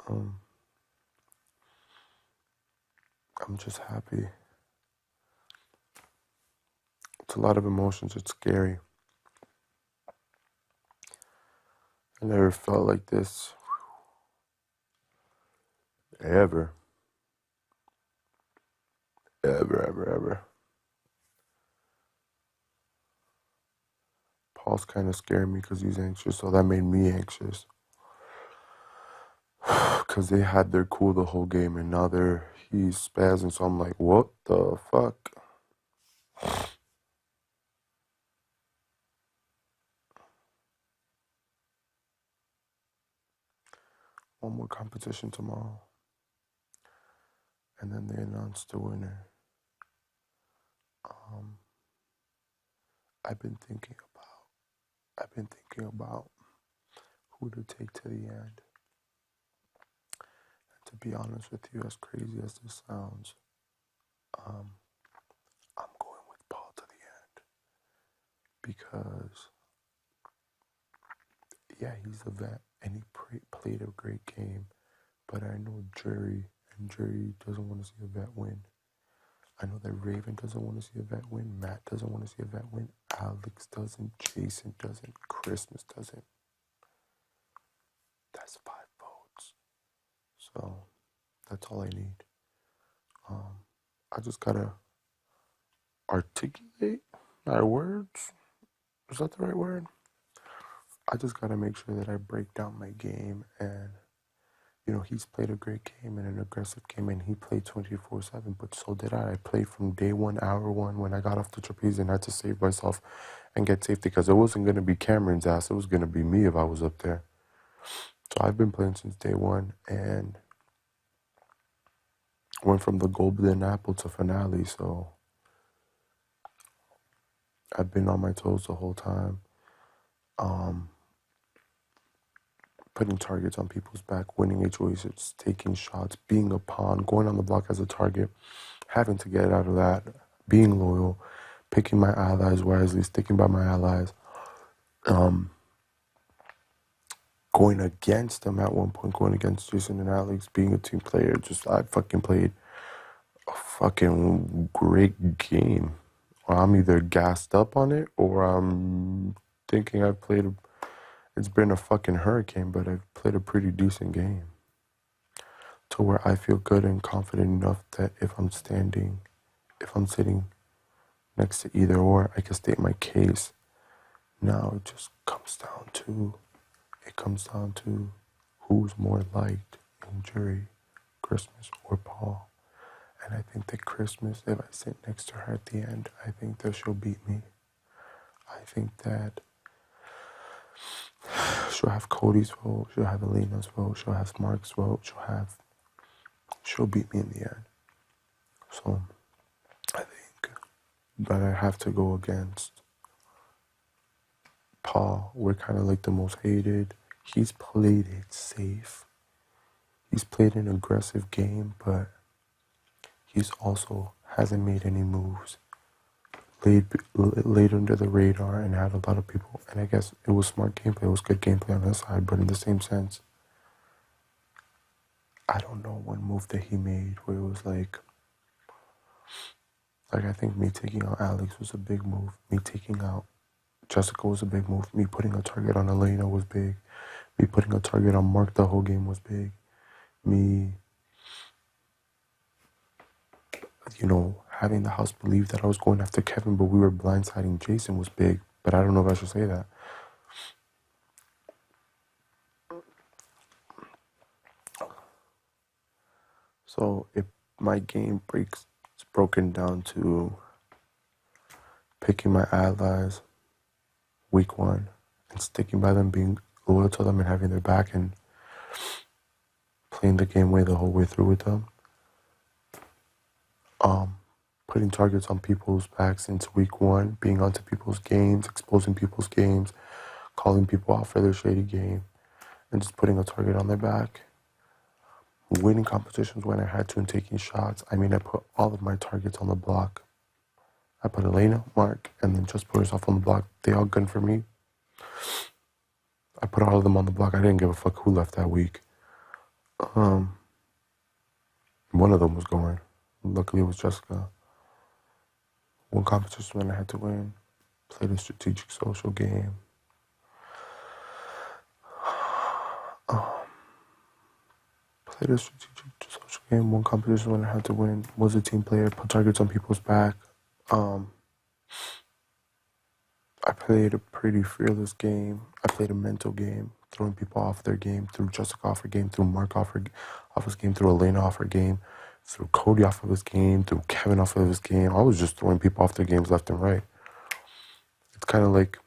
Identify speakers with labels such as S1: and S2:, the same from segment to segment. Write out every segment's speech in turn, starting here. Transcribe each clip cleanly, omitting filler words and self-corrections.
S1: Um, I'm just happy. It's a lot of emotions. It's scary. I never felt like this ever. Ever, ever, ever. Paul's kind of scared me because he's anxious, so that made me anxious. Because they had their cool the whole game, and now he's spazzing, so I'm like, what the fuck? One more competition tomorrow. And then they announced the winner. I've been thinking about who to take to the end. And to be honest with you, as crazy as this sounds, um, I'm going with Paul to the end. Because, yeah, he's a vet and he played a great game. But I know Jerry doesn't want to see a vet win. I know that Raven doesn't want to see a vet win. Matt doesn't want to see a vet win. Alex doesn't. Jason doesn't. Christmas doesn't. That's 5 votes. So that's all I need. I just gotta articulate my words. Is that the right word? I just gotta make sure that I break down my game, and he's played a great game and an aggressive game, and he played 24/7. But so did I. I played from day 1, hour 1, when I got off the trapeze and had to save myself and get safety because it wasn't gonna be Cameron's ass. It was gonna be me if I was up there. So I've been playing since day 1 and went from the golden apple to finale. So I've been on my toes the whole time. Putting targets on people's back, winning HOHs, taking shots, being a pawn, going on the block as a target, having to get out of that, being loyal, picking my allies wisely, sticking by my allies, going against them at one point, going against Jason and Alex, being a team player. I fucking played a fucking great game. Or I'm either gassed up on it or I'm thinking it's been a fucking hurricane, but I've played a pretty decent game. To where I feel good and confident enough that if I'm sitting next to either or, I can state my case. Now it just comes down to who's more liked in Jury, Christmas or Paul. And I think that Christmas, if I sit next to her at the end, I think that she'll beat me. I think that she'll have Cody's vote, she'll have Elena's vote, she'll have Mark's vote, she'll beat me in the end. So I think that I have to go against Paul. We're kind of like the most hated. He's played it safe. He's played an aggressive game, but he's also hasn't made any moves. Laid under the radar and had a lot of people. And I guess it was smart gameplay. It was good gameplay on his side, but in the same sense, I don't know one move that he made where it was like I think me taking out Alex was a big move. Me taking out Jessica was a big move. Me putting a target on Elena was big. Me putting a target on Mark the whole game was big. Me, having the house believe that I was going after Kevin, but we were blindsiding Jason was big. But I don't know if I should say that. So if my game it's broken down to picking my allies week 1 and sticking by them, being loyal to them and having their back and playing the game the whole way through with them. Putting targets on people's backs since week 1, being onto people's games, exposing people's games, calling people out for their shady game, and just putting a target on their back. Winning competitions when I had to and taking shots. I put all of my targets on the block. I put Elena, Mark, and then just put herself on the block. They all gunned for me. I put all of them on the block. I didn't give a fuck who left that week. One of them was going. Luckily, it was Jessica. One competition when I had to win. Played a strategic social game. Played a strategic social game. One competition when I had to win. Was a team player. Put targets on people's back. I played a pretty fearless game. I played a mental game, throwing people off their game, threw Jessica off her game, threw Mark off his game, threw Elena off her game, threw Cody off of his game, threw Kevin off of his game. I was just throwing people off their games left and right. It's kind of like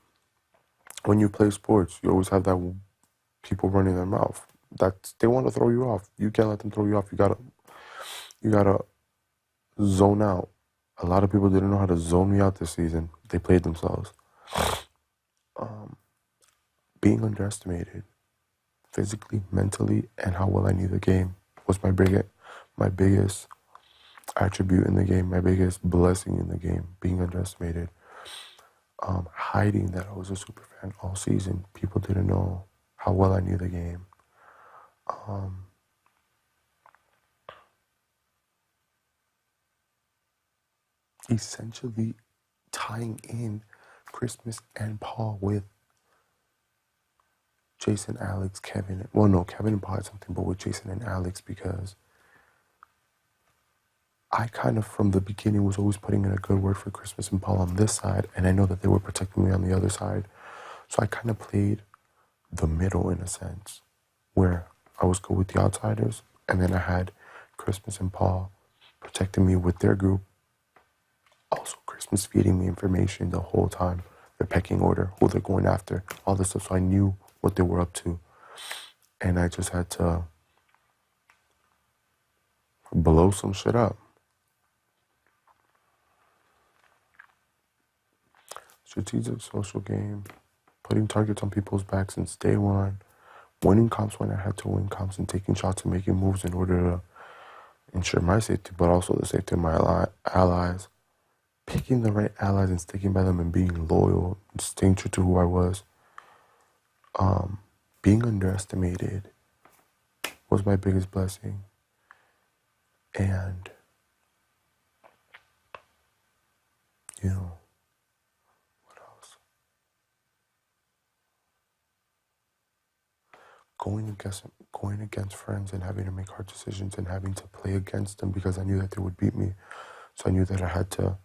S1: when you play sports, you always have that people running their mouth. They want to throw you off. You can't let them throw you off. You gotta zone out. A lot of people didn't know how to zone me out this season. They played themselves. Being underestimated, physically, mentally, and how well I knew the game was my biggest attribute in the game, my biggest blessing in the game. Being underestimated, hiding that I was a super fan all season. People didn't know how well I knew the game. Essentially tying in Christmas and Paul with Jason, Alex, Kevin. Well, no, Kevin and Paul had something, but with Jason and Alex, because I kind of, from the beginning, was always putting in a good word for Christmas and Paul on this side, and I know that they were protecting me on the other side. So I kind of played the middle in a sense, where I was good with the outsiders, and then I had Christmas and Paul protecting me with their group. Also, Christmas feeding me information the whole time, their pecking order, who they're going after, all this stuff, so I knew what they were up to. And I just had to blow some shit up. Strategic social game, putting targets on people's backs since day one, winning comps when I had to win comps, and taking shots and making moves in order to ensure my safety, but also the safety of my allies. Picking the right allies and sticking by them and being loyal, and staying true to who I was. Being underestimated was my biggest blessing. And, what else? Going against friends and having to make hard decisions and having to play against them because I knew that they would beat me. So I knew that I had to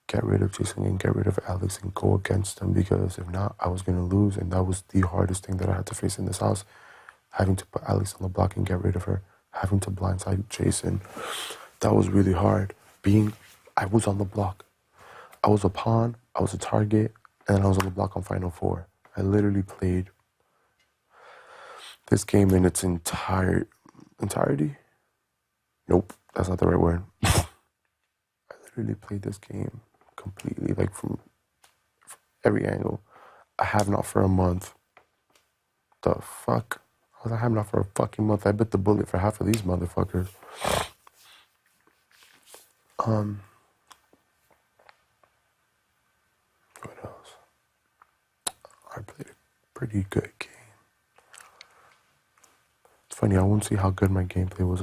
S1: get rid of Jason and get rid of Alex and go against them, because if not, I was going to lose. And that was the hardest thing that I had to face in this house. Having to put Alex on the block and get rid of her. Having to blindside Jason. That was really hard. I was on the block. I was a pawn, I was a target, and I was on the block on Final Four. I literally played this game in its entirety? Nope, that's not the right word. I literally played this game completely, like from every angle. I have not for a month. The fuck? I have not for a fucking month. I bit the bullet for half of these motherfuckers. What else? I played a pretty good game. It's funny, I won't see how good my gameplay was